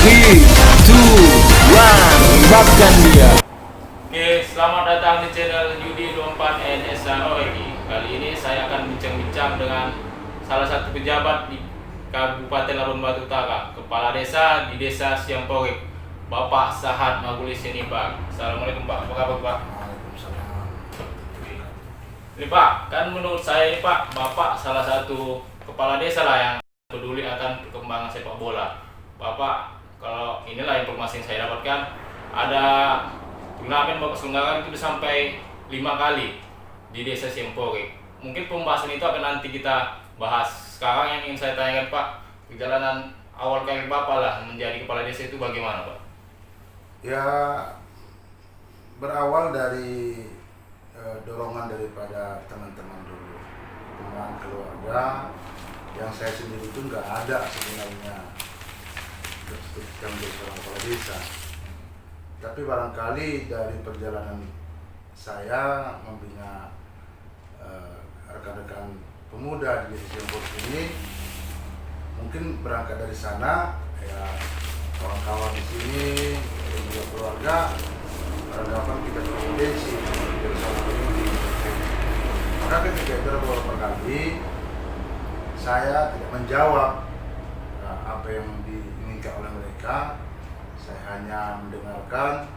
3, 2, 1, makan dia. Oke, selamat datang di channel Yudi 24 NSAOI. Kali ini saya akan bincang-bincang dengan salah satu pejabat di Kabupaten Labuan Batu Utara, kepala desa di Desa Siampori, Bapak Sahat Magulis Sinibag. Assalamualaikum Pak, apa kabar Pak? Ini Pak, kan menurut saya ini Pak, Bapak salah satu kepala desa lah yang peduli akan perkembangan sepak bola. Bapak, kalau inilah informasi yang saya dapatkan, ada turnamen Bapak selenggarakan itu sampai 5 kali di Desa Siampori. Mungkin pembahasan itu akan nanti kita bahas. Sekarang yang ingin saya tanyakan Pak, perjalanan awal karir Bapak lah menjadi kepala desa itu bagaimana Pak? Ya, berawal dari dorongan daripada teman-teman dulu, teman keluarga, yang saya sendiri itu nggak ada sebenarnya ketika menjadi seorang kepala desa. Tapi barangkali dari perjalanan saya membina rekan-rekan pemuda di Desa Siampori ini, mungkin berangkat dari sana, ya kawan-kawan di sini dan juga keluarga beranggapan kita berpotensi menjadi seorang pemimpin. Maka ketika itu beberapa kali saya tidak menjawab apa yang diinginkan oleh mereka. Saya hanya mendengarkan,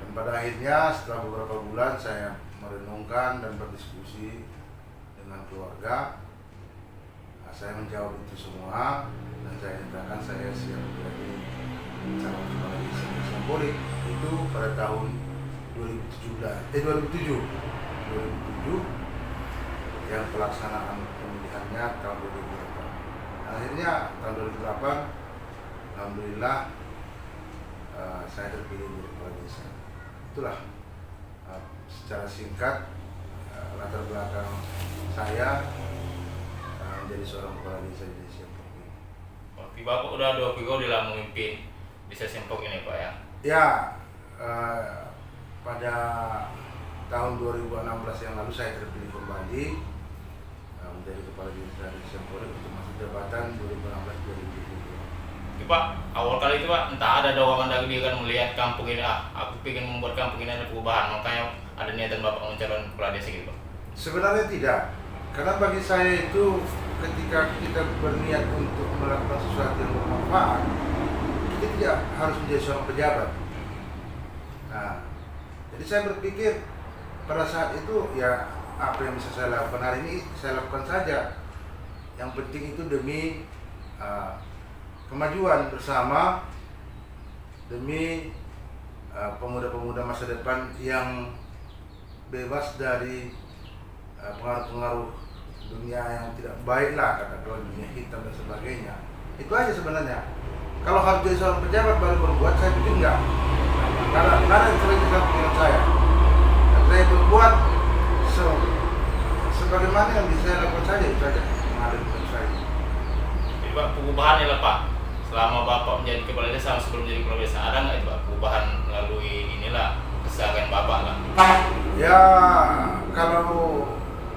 dan pada akhirnya setelah beberapa bulan saya merenungkan dan berdiskusi dengan keluarga. Saya menjawab itu semua dan saya nyatakan saya siap menjadi calon kepala desa Siampori itu pada tahun 2007 yang pelaksanaan pemilihannya tahun 2008. Akhirnya tahun 2008 alhamdulillah saya terpilih menjadi kepala desa. Itulah secara singkat latar belakang saya menjadi seorang kepala desa di Desa Siampori. Berarti Bapak udah 2 periode lah memimpin Desa Siampori ini Pak ya? Ya, pada tahun 2016 yang lalu saya terpilih kembali menjadi kepala desa di Siampori untuk masa jabatan 2016-2017. Pak, awal kali itu Pak, entah ada dorongan dari dia kan melihat kampung ini, aku ingin membuat kampung ini ada perubahan, makanya ada niatan Bapak mencalon kepala desa gitu Pak? Sebenarnya tidak, karena bagi saya itu ketika kita berniat untuk melakukan sesuatu yang bermanfaat, kita tidak harus menjadi seorang pejabat. Nah, jadi saya berpikir pada saat itu ya apa yang bisa saya lakukan hari ini saya lakukan saja. Yang penting itu demi kemajuan bersama, demi pemuda-pemuda masa depan yang bebas dari pengaruh-pengaruh dunia yang tidak baik lah, katakanlah dunia hitam dan sebagainya. Itu aja sebenarnya. Kalau harus jadi seorang pejabat baru berbuat, saya pikir enggak. Karena yang sering dengan saya. Dan saya berbuat sebagaimana yang bisa saya lakukan saja, itu saja mengalir hidup saya. Jadi Pak, perubahannya lah Pak, selama Bapak menjadi kepala desa sebelum menjadi kepala desa, ada nggak itu Pak perubahan melalui inilah keseharian Bapak lah? Ya, kalau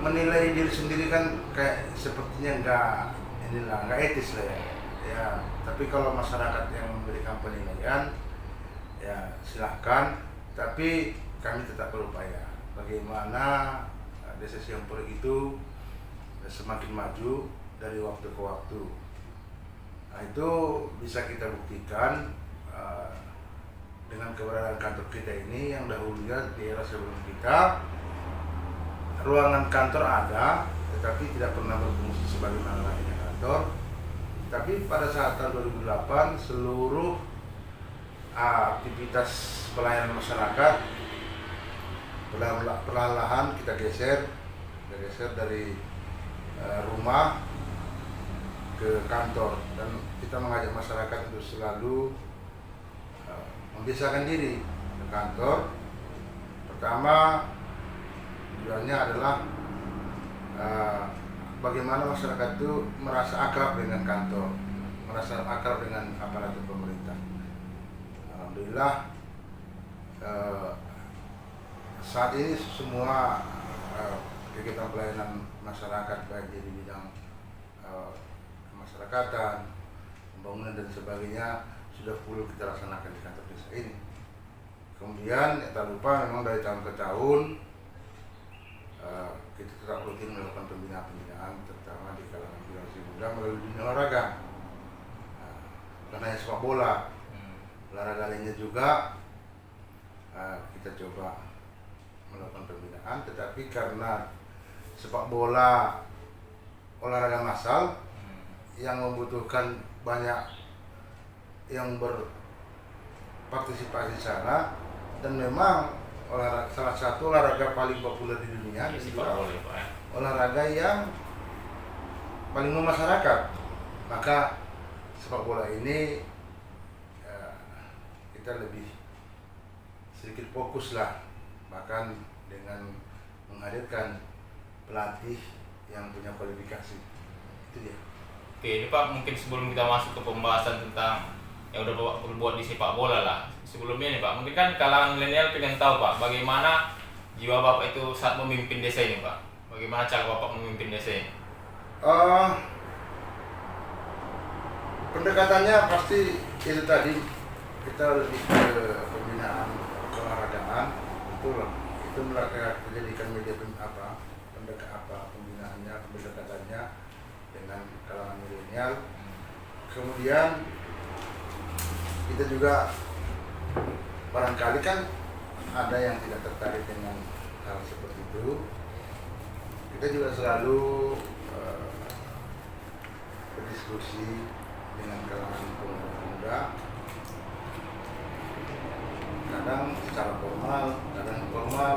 menilai diri sendiri kan kayak sepertinya nggak etis lah ya. Ya, tapi kalau masyarakat yang memberikan penilaian, ya silahkan. Tapi kami tetap berupaya bagaimana Desa Siampori itu semakin maju dari waktu ke waktu. Nah, itu bisa kita buktikan dengan keberadaan kantor kita ini yang dahulunya di era sebelum kita ruangan kantor ada, tetapi tidak pernah berfungsi sebagaimana layaknya kantor. Tapi pada saat tahun 2008 seluruh aktivitas pelayanan masyarakat perlahan-lahan kita geser dari rumah ke kantor, dan kita mengajak masyarakat untuk selalu membiasakan diri ke kantor. Pertama tujuannya adalah bagaimana masyarakat itu merasa akrab dengan kantor, merasa akrab dengan aparatur pemerintah. Alhamdulillah saat ini semua kegiatan pelayanan masyarakat baik di bidang kemasyarakatan, pembangunan dan sebagainya sudah full kita laksanakan di kantor desa ini. Kemudian tak lupa memang dari tahun ke tahun kita tetap rutin melakukan pembinaan terutama di kalangan generasi muda melalui dunia olahraga. Bukan hanya sepak bola, olahraga lainnya juga kita coba melakukan pembinaan, tetapi karena sepak bola olahraga massal yang membutuhkan banyak yang berpartisipasi di sana, dan memang salah satu olahraga paling populer di dunia itu olahraga yang paling memasyarakat, maka sepak bola ini kita lebih sedikit fokus lah, bahkan dengan menghadirkan pelatih yang punya kualifikasi. Itu dia. Oke, ini Pak, mungkin sebelum kita masuk ke pembahasan tentang yang udah Bapak berbuat di sepak bola lah, sebelumnya nih Pak, mungkin kan kalangan milenial pengen tahu Pak, bagaimana jiwa Bapak itu saat memimpin desa ini Pak? Bagaimana cara Bapak memimpin desa ini? Pendekatannya pasti itu tadi, kita lebih ke pembinaan keolahragaan, itu menjadikan media pembinaannya, pendekatannya dengan kalangan milenial. Kemudian kita juga barangkali kan ada yang tidak tertarik dengan hal seperti itu. Kita juga selalu berdiskusi dengan kalangan pemuda, kadang secara formal, kadang informal.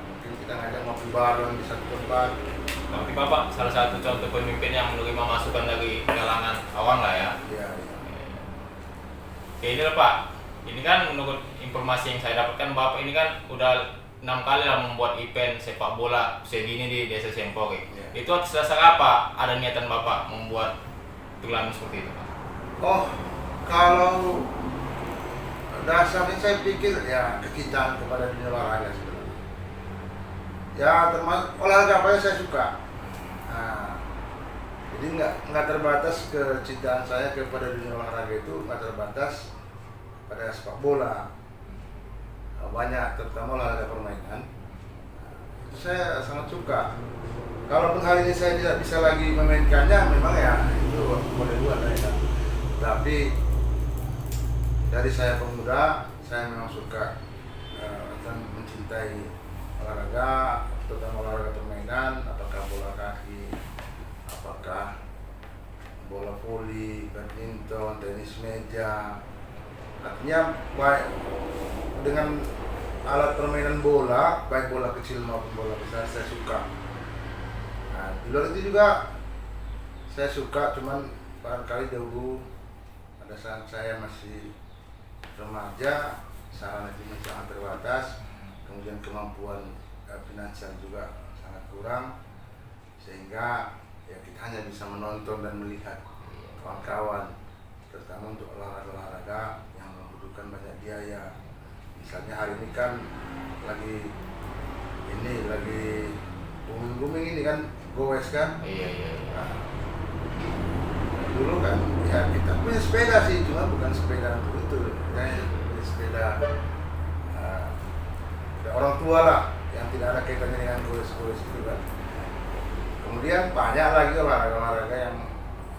Mungkin kita ngajak ngopi bareng di satu tempat. Berarti Bapak salah satu contoh pemimpin yang menerima masukan dari kalangan awam lah ya? Iya. Oke, ini lah Pak, ini kan menurut informasi yang saya dapatkan, Bapak ini kan udah 6 kali lah membuat event sepak bola segini di Desa Sempori. Ya. Itu atas dasar apa ada niatan Bapak membuat turnamen seperti itu Pak? Oh, kalau dasarnya saya pikir ya kecintaan kepada dunia olahraga sebenarnya. Ya termasuk olahraga apa yang saya suka. Nah, jadi nggak terbatas kecintaan saya kepada dunia olahraga, itu nggak terbatas pada sepak bola. Banyak, terutama olahraga permainan. Itu saya sangat suka. Kalaupun hari ini saya tidak bisa lagi memainkannya, memang ya itu boleh buat ya. Tapi dari saya pemuda, saya memang suka dan mencintai olahraga, terutama olahraga permainan, apakah bola kaki, apakah bola voli, badminton, tenis meja. Artinya baik dengan alat permainan bola, baik bola kecil maupun bola besar, saya suka. Nah, di luar itu juga saya suka, cuman barangkali dahulu pada saat saya masih remaja, sarana itu sangat terbatas, kemudian kemampuan finansial juga sangat kurang, sehingga ya kita hanya bisa menonton dan melihat kawan-kawan, terutama untuk olahraga yang membutuhkan banyak biaya. Misalnya hari ini kan lagi booming ini kan goes kan. Iya. Nah, dulu kan ya kita punya sepeda sih, cuma bukan sepeda untuk itu, kita punya sepeda orang tua lah yang tidak ada kaitannya dengan goes itu kan. Kemudian banyak lagi olahraga yang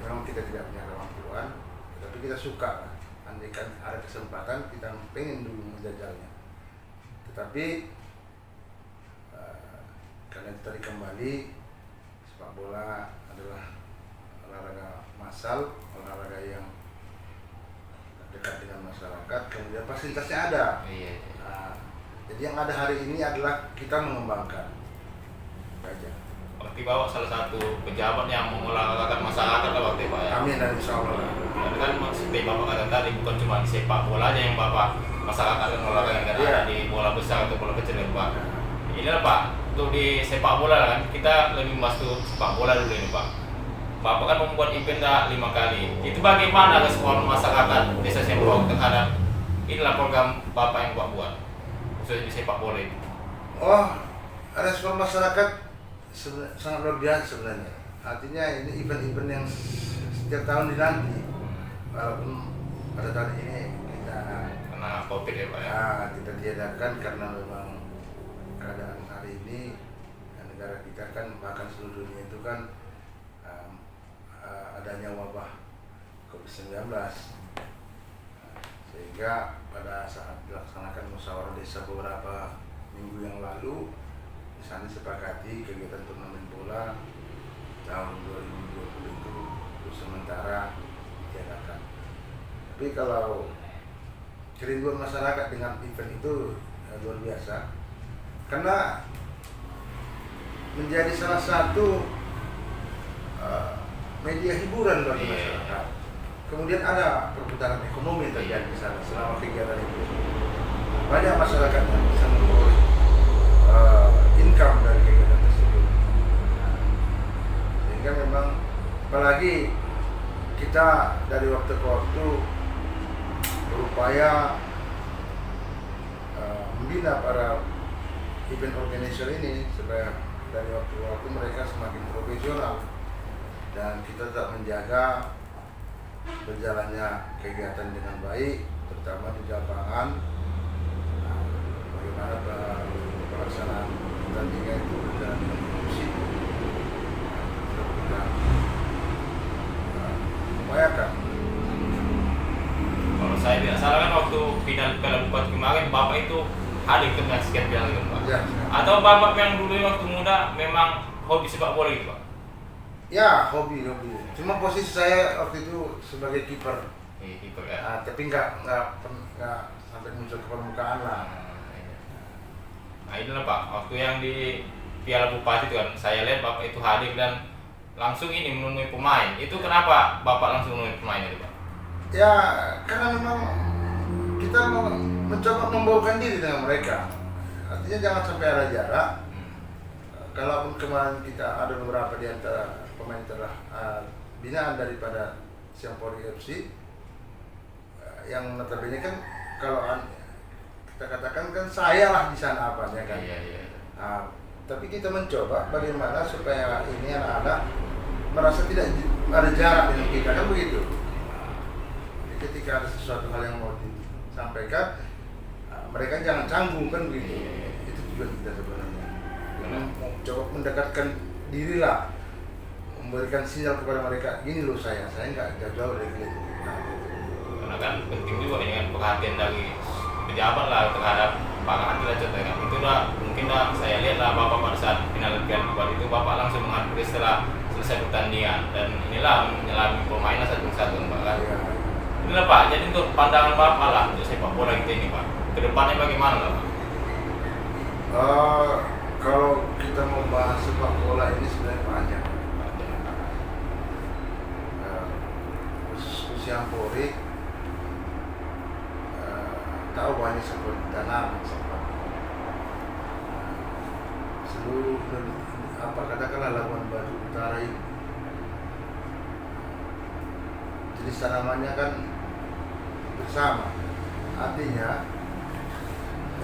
memang kita tidak punya kemampuan, tapi kita suka. Andai kan ada kesempatan, kita pengen dulu menjajalnya. Tetapi karena itu tadi kembali, sepak bola adalah olahraga massal, olahraga yang dekat dengan masyarakat, kemudian fasilitasnya ada. Iya. Nah, jadi yang ada hari ini adalah kita mengembangkan saja. Berarti Bapak salah satu pejabat yang mengolahragakan masyarakat lah waktu Pak ya? Amin dan insya Allah. Dan kan seperti Bapak kata tadi, bukan cuma di sepak bola aja yang Bapak masyarakat dan olahraga, yang ada di bola besar atau bola kecil ya Pak. Inilah Pak, untuk di sepak bola kan kita lebih membahas ke sepak bola dulu ini Pak. Bapak kan membuat event 5 kali. Itu bagaimana respon masyarakat Desa Sempori terhadap inilah program Bapak yang Bapak buat khususnya di sepak bola itu? Oh, respon masyarakat sangat luar biasa sebenarnya. Artinya ini event-event yang setiap tahun dinanti, walaupun pada tahun ini kita Karena COVID ya Pak ya. kita tiadakan karena memang keadaan hari ini negara kita kan bahkan seluruh dunia itu kan adanya wabah COVID-19, sehingga pada saat dilaksanakan musyawarah desa beberapa minggu yang lalu, di sana disepakati kegiatan turnamen bola tahun 2020 itu untuk sementara diadakan. Tapi kalau kerinduan masyarakat dengan event itu luar biasa, karena menjadi salah satu media hiburan bagi masyarakat. Kemudian ada perputaran ekonomi terjadi di sana selama kegiatan itu. Banyak masyarakat yang bisa memperoleh income dari kegiatan tersebut. Sehingga memang apalagi kita dari waktu ke waktu berupaya membina para event organizer ini supaya dari waktu ke waktu mereka semakin profesional dan kita tetap menjaga berjalannya kegiatan dengan baik, terutama di lapangan. Bagaimana pelaksanaan pertandingan itu berjalan dengan kondusif. Kita upayakan. Kalau saya tidak salah kan waktu final Piala Bupati kemarin Bapak itu hadir ke menyaksikan Piala itu Pak. Ya, Atau Bapak yang dulu waktu muda memang hobi sepak bola gitu Pak? ya hobi. Cuma posisi saya waktu itu sebagai kiper. Iya kiper ya. Tapi nggak sampai muncul ke permukaan lah. Nah inilah Pak, waktu yang di Piala Bupati itu kan saya lihat Bapak itu hadir dan langsung ini menemui pemain. Itu kenapa Bapak langsung menemui pemain itu Pak? Ya karena memang kita mencoba membawakan diri dengan mereka. Artinya jangan sampai ada jarak. Kalaupun kemarin kita ada beberapa di antara pemain telah binaan daripada Siampori FC yang notabene kan kalau kita katakan kan saya lah di sana apanya kan. Iya. Tapi kita mencoba bagaimana supaya ini anak-anak merasa tidak ada jarak dengan kita kan begitu. Jadi ketika ada sesuatu hal yang mau disampaikan, mereka jangan canggung kan begitu. Itu tujuan kita sebenarnya. Coba mendekatkan diri lah, memberikan sinyal kepada mereka, gini loh saya nggak jauh dari kalian. Karena kan penting juga ini kan perhatian dari pejabat lah terhadap para atlet contohnya. Itu dah mungkin dah saya lihat lah Bapak pada saat final Piala Bupati itu Bapak langsung mengatur setelah selesai pertandingan dan inilah menyelami pemain satu-satu Pak kan. Inilah Pak, jadi untuk pandangan Bapak lah untuk sepak bola kita ini Pak, kedepannya bagaimana lah Pak? Kalau kita mau bahas sepak bola ini sebenarnya panjang. Khusus Siampori tahu banyak seperti tanam seluruh katakanlah Labuan Batu Utara ini jenis tanamannya kan bersama, artinya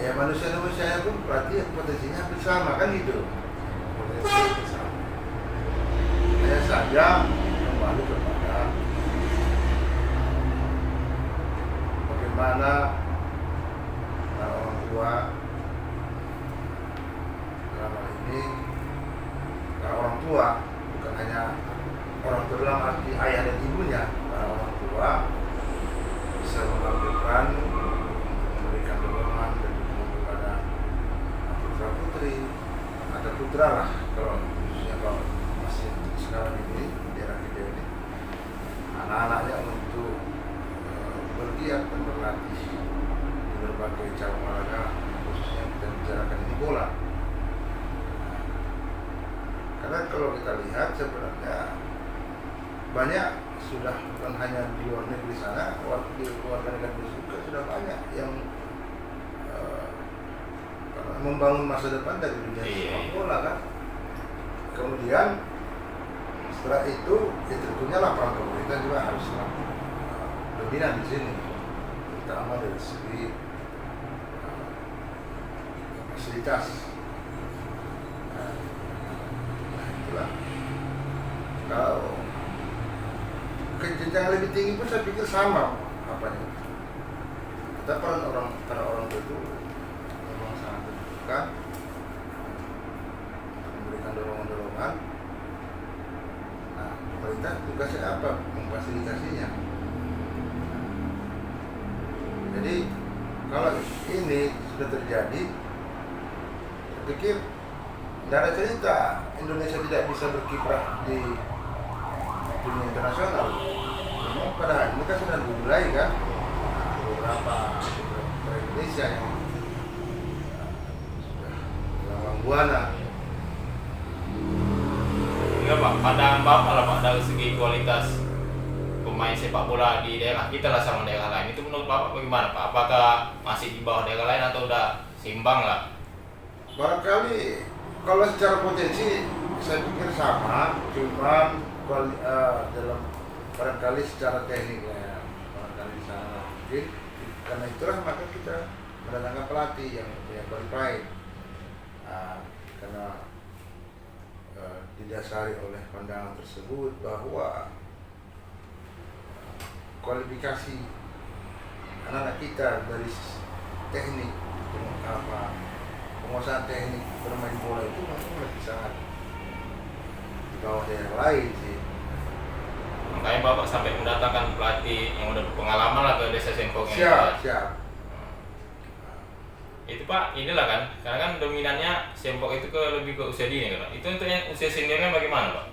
ya manusia pun berarti potensinya bersama kan gitu, potensinya bersama. Hanya saja kembali kepada bagaimana orang tua dalam hal ini, orang tua bukan hanya orang tua dalam arti ayah dan ibunya, orang tua bisa mengambil peran memberikan dorongan dan dukungan kepada putra putri atau putra lah kalau khususnya kalau masih sekarang ini di era kita ini anak-anaknya untuk bergiat dan berlatih di berbagai cabang olahraga, khususnya kita bicarakan ini bola. Karena kalau kita lihat sebenarnya banyak sudah bukan hanya di luar negeri sana, di luar negara juga sudah banyak yang membangun masa depan dari dunia sepak bola kan. Kemudian setelah itu ya tentunya lah peran pemerintah juga harus dominan di sini, terutama dari segi fasilitas. Nah itulah jenjang lebih tinggi pun saya pikir sama apanya. Kita para orang tua itu memang sangat dibutuhkan, memberikan dorongan. Nah, pemerintah tugasnya apa? Memfasilitasinya. Jadi kalau ini sudah terjadi, saya pikir tidak ada cerita Indonesia tidak bisa berkiprah di dunia internasional. Memang pada hari ini kan sudah dimulai kan beberapa Indonesia yang sudah melawan buana. Enggak Pak, pandangan Bapak lah Pak dari segi kualitas pemain sepak bola di daerah kita lah sama daerah lain. Itu menurut Bapak bagaimana Pak? Apakah masih di bawah daerah lain atau udah seimbang lah? Barangkali kalau secara potensi saya pikir sama, cuma dalam barangkali secara teknik ya, barangkali sana mungkin karena itulah maka kita mendatangkan pelatih yang qualified. Karena didasari oleh pandangan tersebut bahwa kualifikasi anak-anak kita dari teknik penguasaan teknik bermain bola itu memang lebih sangat di bawah daerah lain sih. Makanya Bapak sampai mendatangkan pelatih yang udah berpengalaman lah ke desa Sempok ini. Siap. Itu Pak, inilah kan, karena kan dominannya Sempok itu lebih ke usia dini kan. Itu untuk yang usia seniornya bagaimana Pak?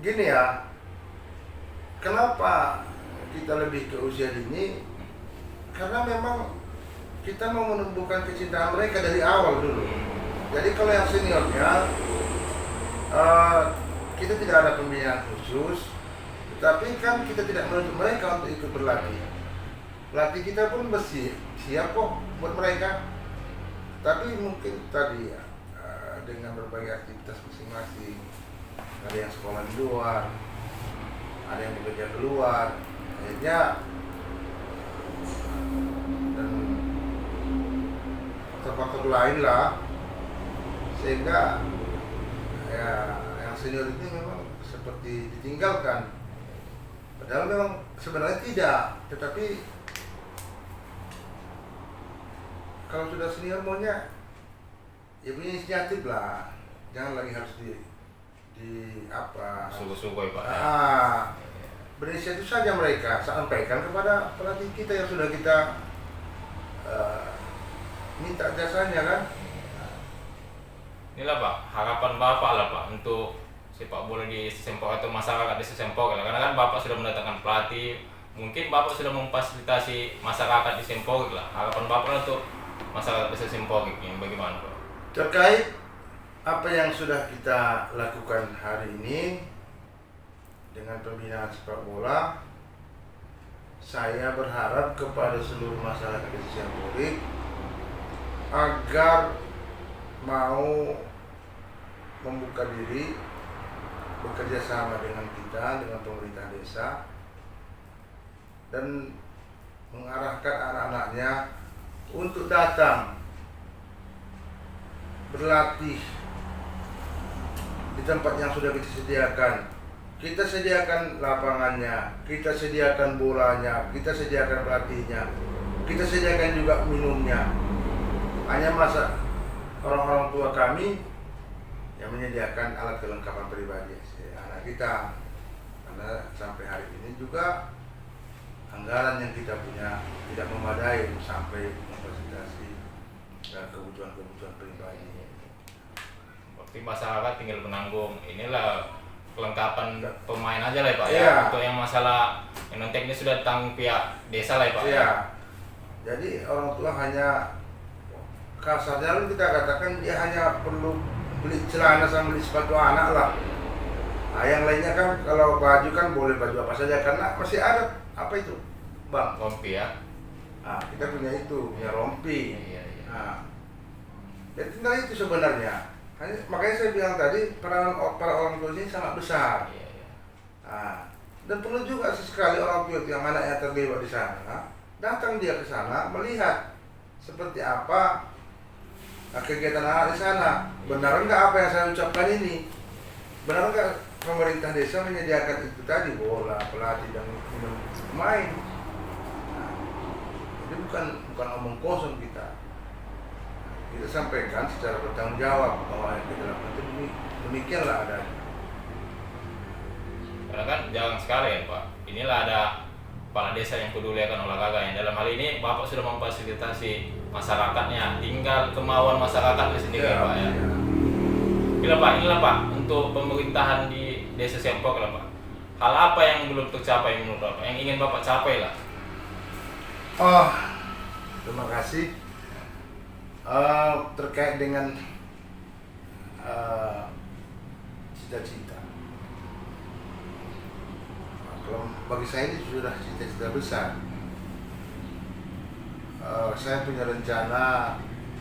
Gini ya, kenapa kita lebih ke usia dini? Karena memang kita mau menumbuhkan kecintaan mereka dari awal dulu. Jadi kalau yang seniornya kita tidak ada pembinaan khusus, tetapi kan kita tidak menuntut mereka untuk ikut berlatih. Pelatih kita pun siap kok buat mereka. Tapi mungkin tadi ya, dengan berbagai aktivitas masing-masing, ada yang sekolah di luar, ada yang bekerja keluar, akhirnya dan faktor lain lah, sehingga ya yang senior ini memang seperti ditinggalkan. Padahal memang sebenarnya tidak, tetapi kalau sudah senior maunya ya punya inisiatif lah, jangan lagi harus di apa Suku-suku Pak. Berinisiatif saja mereka, sampaikan kepada pelatih kita yang sudah kita minta jasanya kan. Inilah Pak, harapan Bapak lah Pak untuk sepak bola di Sempok atau masyarakat di Sempok. Karena kan Bapak sudah mendatangkan pelatih, mungkin Bapak sudah memfasilitasi masyarakat di Sempok lah. Harapan Bapak untuk masyarakat di Sempok ini bagaimana Pak? Terkait apa yang sudah kita lakukan hari ini dengan pembinaan sepak bola, saya berharap kepada seluruh masyarakat di Sempok agar mau membuka diri, bekerja sama dengan kita, dengan pemerintah desa, dan mengarahkan anak-anaknya untuk datang berlatih di tempat yang sudah kita sediakan. Kita sediakan lapangannya, kita sediakan bolanya, kita sediakan pelatihnya, kita sediakan juga minumnya. Hanya masa orang-orang tua kami yang menyediakan alat kelengkapan pribadi anak kita, karena sampai hari ini juga anggaran yang kita punya tidak memadai sampai memfasilitasi kebutuhan pribadi. Berarti masyarakat tinggal menanggung inilah kelengkapan pemain aja lah ya Pak ya. Ya. Untuk yang masalah yang non-teknis sudah ditanggung pihak desa lah ya Pak. Ya. Jadi orang tua hanya kasarnya kita katakan dia hanya perlu beli celana sama beli sepatu anak lah. Nah, yang lainnya kan kalau baju kan boleh baju apa saja karena masih ada apa itu bang? Rompi ya. Nah, kita punya itu, punya rompi. Iya. Nah, jadi tinggal itu sebenarnya. Makanya saya bilang tadi para orang tua ini sangat besar. Iya. Nah, dan perlu juga sesekali orang tua yang anaknya terlibat di sana, datang dia ke sana melihat seperti apa kegiatan anak di sana. Benar enggak apa yang saya ucapkan ini? Benar enggak pemerintah desa menyediakan itu tadi, bola, pelatih dan pemain. Nah, jadi bukan omong kosong kita. Kita sampaikan secara bertanggung jawab bahwa yang kita lakukan itu demikianlah adanya. Karena kan jarang sekali ya Pak. Inilah ada kepala desa yang peduli akan olahraga, yang dalam hal ini Bapak sudah memfasilitasi masyarakatnya, tinggal kemauan masyarakatnya sendiri Ya, Pak ya. Inilah Pak untuk pemerintahan di Desa Sempok lah Pak. Hal apa yang belum tercapai menurut Bapak, yang ingin Bapak capai lah? Oh, terima kasih. Terkait dengan cita-cita. Kalau bagi saya ini sudah cita-cita besar. Saya punya rencana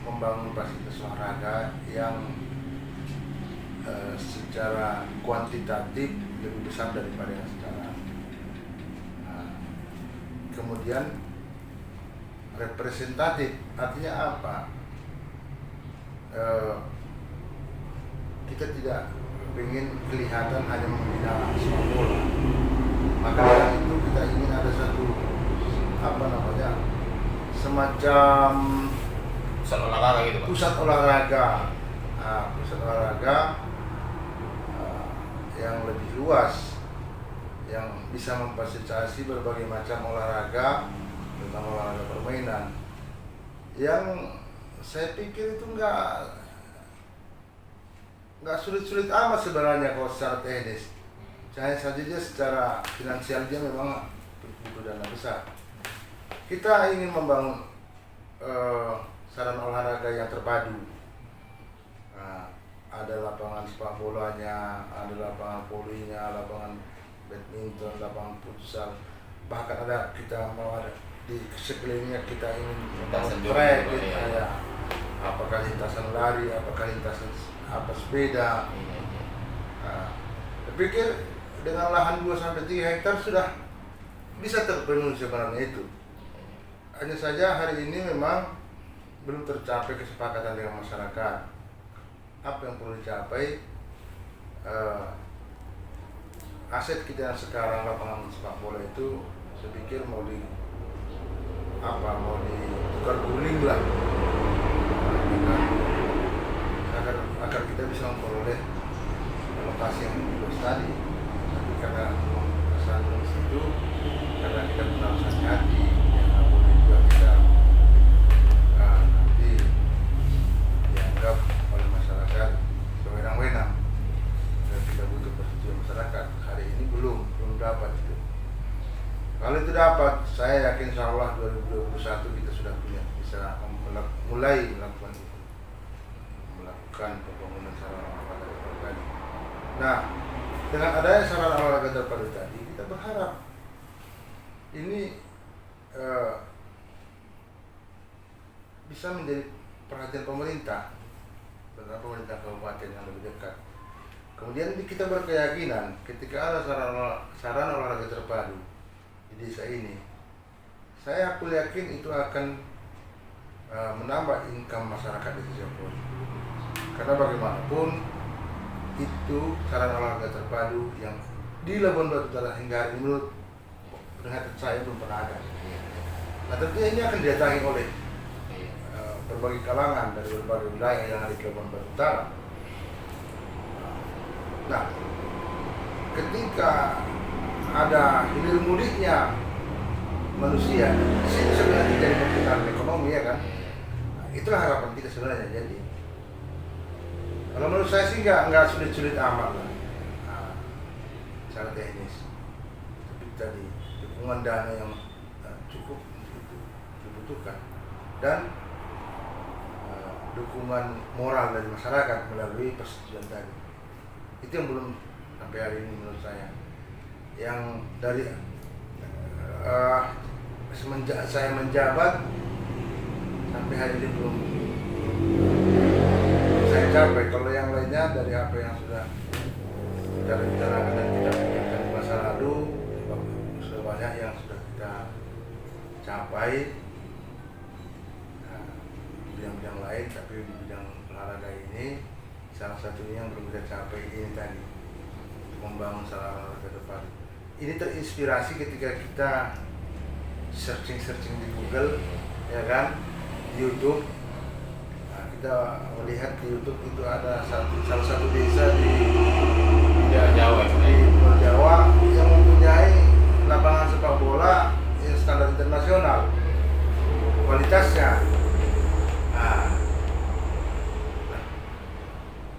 membangun fasilitas olahraga yang secara kuantitatif lebih besar daripada yang sekarang. Kemudian representatif, artinya apa? Kita tidak ingin kelihatan hanya membina sepak bola. Maka dari itu kita ingin ada satu semacam Pusat olahraga gitu Pak. pusat olahraga, yang lebih luas, yang bisa memfasilitasi berbagai macam olahraga, terutama olahraga permainan, yang saya pikir itu nggak sulit-sulit amat sebenarnya kalau secara teknis. Hanya saja dia secara finansial dia memang butuh dana besar. Kita ingin membangun sarana olahraga yang terpadu. Nah, ada lapangan sepak bolanya, ada lapangan volinya, lapangan badminton, lapangan futsal. Bahkan kita mau ada di sekelilingnya kita ingin membangun track, ya. Apakah lintasan lari, apakah lintasan sepeda. Nah, saya pikir dengan lahan 2-3 hektar sudah bisa terpenuhi sebenarnya itu. Hanya saja hari ini memang belum tercapai kesepakatan dengan masyarakat. Apa yang perlu dicapai? Aset kita yang sekarang lapangan sepak bola itu saya pikir mau ditukar guling lah, agar kita bisa memperoleh lokasi yang lebih luas tadi. Tapi karena perasaan di situ, karena kita benar hati, yang boleh juga kita nanti dianggap oleh masyarakat sewenang-wenang dan kita butuh persetujuan masyarakat. Hari ini belum dapat itu. Kalau itu dapat, saya yakin insya Allah 2021 kita sudah bisa mulai melakukan pembangunan sarana olahraga terpadu tadi. Nah, dengan adanya sarana olahraga terpadu tadi, kita berharap ini bisa menjadi perhatian pemerintah, terutama pemerintah kabupaten yang lebih dekat. Kemudian kita berkeyakinan ketika ada sarana olahraga terpadu di desa ini, aku yakin itu akan menambah income masyarakat di desa pun. Karena bagaimanapun itu sarana olahraga terpadu yang di Labuan Batu Utara hingga hari ini menurut penglihatan saya belum pernah ada. Nah, tentunya ini akan didatangi oleh berbagai kalangan dari berbagai wilayah yang ada di Labuan Batu Utara. Nah, ketika ada hilir mudiknya manusia, itu sebenarnya jadi perputaran ekonomi, ya kan? Nah, itulah harapan kita sebenarnya. Jadi, kalau menurut saya sih nggak sulit-sulit amat lah, secara teknis. Tapi tadi dukungan dana yang cukup itu dibutuhkan dan dukungan moral dari masyarakat melalui persetujuan tadi. Itu yang belum sampai hari ini menurut saya. Yang dari semenjak saya menjabat sampai hari ini belum saya capai. Kalau yang lainnya dari apa yang sudah kita rencanakan dan kita pikirkan di masa lalu, sebanyak yang sudah kita capai. Di bidang-bidang lain, tapi di bidang olahraga ini salah satunya yang belum kita capai ini tadi. membangun sarana ke depan. Ini terinspirasi ketika kita searching di Google, ya kan, di YouTube. Nah, kita melihat di YouTube itu ada salah satu desa di Jawa di Pulau Jawa yang mempunyai lapangan sepak bola yang standar internasional kualitasnya. Nah,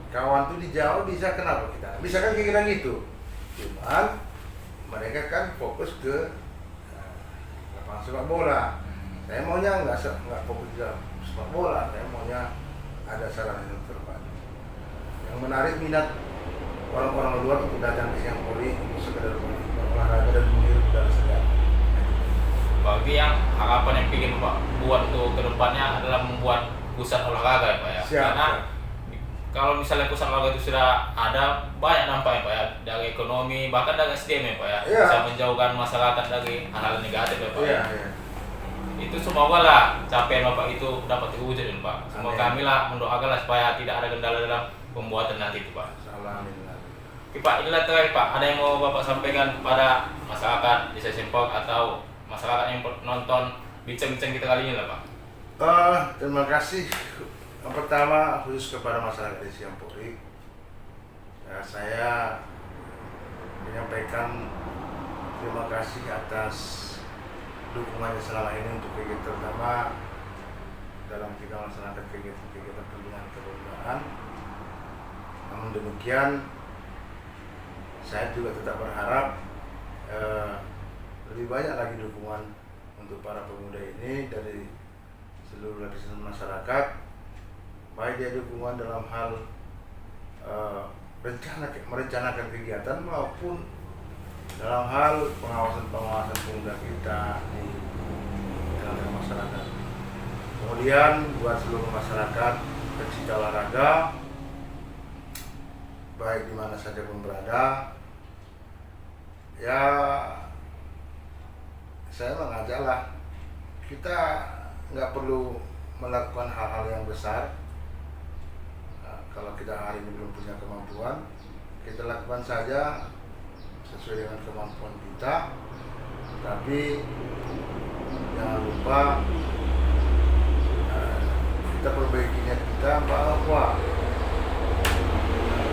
kawan tuh di Jawa bisa, kenapa kita bisa kan kira gitu, cuman mereka kan fokus ke lapangan sepak bola. Saya maunya nggak fokus ke sepak bola, saya maunya ada sarana yang terpadu yang menarik minat orang-orang luar untuk datang ke Siampori untuk sekedar berolahraga dan menghirup udara segar. Berarti yang harapan yang ingin Pak buat untuk kedepannya adalah membuat pusat olahraga ya Pak ya. Siap, Karena siap. kalau misalnya pusat olahraga itu sudah ada, banyak dampaknya Pak ya, dari ekonomi bahkan dari SDM ya Pak ya. Iya. Bisa menjauhkan masyarakat dari hal-hal negatif ya Pak. Iya, ya. iya. Itu semoga lah capaian Bapak itu dapat terwujud ya Pak. Semoga Amin. kami lah mendoakan lah supaya tidak ada kendala dalam pembuatan nanti itu Pak. Amin. Oke Pak, inilah terakhir Pak, ada yang mau Bapak sampaikan pada masyarakat Desa Sempok atau masyarakat yang nonton bincang-bincang kita kali ini lah Pak? Terima kasih. Yang pertama khusus kepada masyarakat di Siampori, ya, saya menyampaikan terima kasih atas dukungannya selama ini untuk kegiatan, terutama dalam kita melaksanakan kegiatan pembinaan kepemudaan. Namun demikian, saya juga tetap berharap lebih banyak lagi dukungan untuk para pemuda ini dari seluruh lapisan masyarakat, baik dia dukungan dalam hal merencanakan kegiatan maupun dalam hal pengawasan pemuda kita di tengah masyarakat. Kemudian buat seluruh masyarakat pecinta olahraga, baik di mana saja pun berada, ya saya mengajaklah kita nggak perlu melakukan hal-hal yang besar. Kalau kita hari ini belum punya kemampuan, kita lakukan saja sesuai dengan kemampuan kita, tapi jangan lupa kita perbaiki niat kita bahwa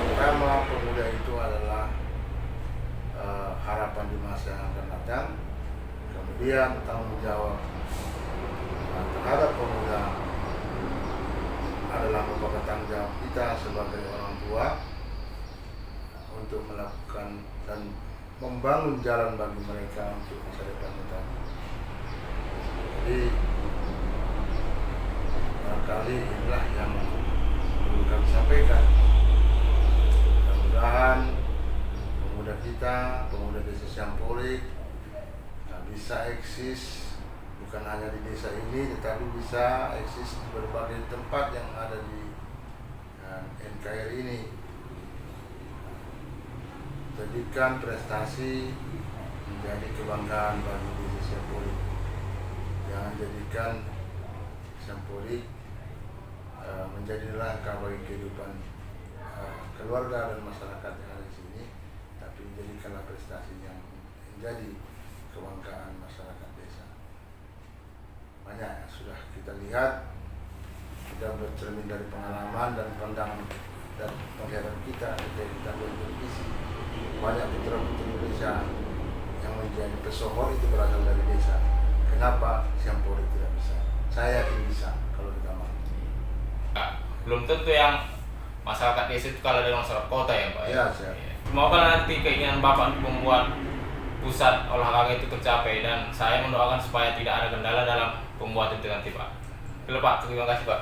pertama, pemuda itu adalah harapan di masa yang akan datang. Kemudian tanggung jawab terhadap pemuda adalah merupakan tanggung jawab kita sebagai orang tua untuk melakukan dan membangun jalan bagi mereka untuk masa depan kita. Jadi barangkali inilah yang perlu kami sampaikan. Mudah-mudahan pemuda kita, pemuda Desa Siampori bisa eksis bukan hanya di desa ini, tetapi bisa eksis di berbagai tempat yang ada di NKRI ini. Jadikan prestasi menjadi kebanggaan bagi Desa Siampori. Jangan jadikan Siampori menjadi langkah bagi kehidupan keluarga dan masyarakat yang ada di sini, tapi jadikanlah prestasi yang menjadi kebanggaan masyarakat desa. Banyak sudah kita lihat, kita bercermin dari pengalaman dan pandangan dan penglihatan kita ketika kita bertelevisi. Banyak putra-putri Indonesia yang menjadi pesohor itu berasal dari desa. Kenapa Siampori tidak bisa? Saya yakin bisa kalau kita mau. Belum tentu yang masyarakat desa itu kalah dari masyarakat kota ya Pak? Ya, siap. Semoga nanti keinginan Bapak untuk membuat pusat olahraga itu tercapai, dan saya mendoakan supaya tidak ada kendala dalam pembuatan itu nanti Pak. Oke Pak, terima kasih Pak.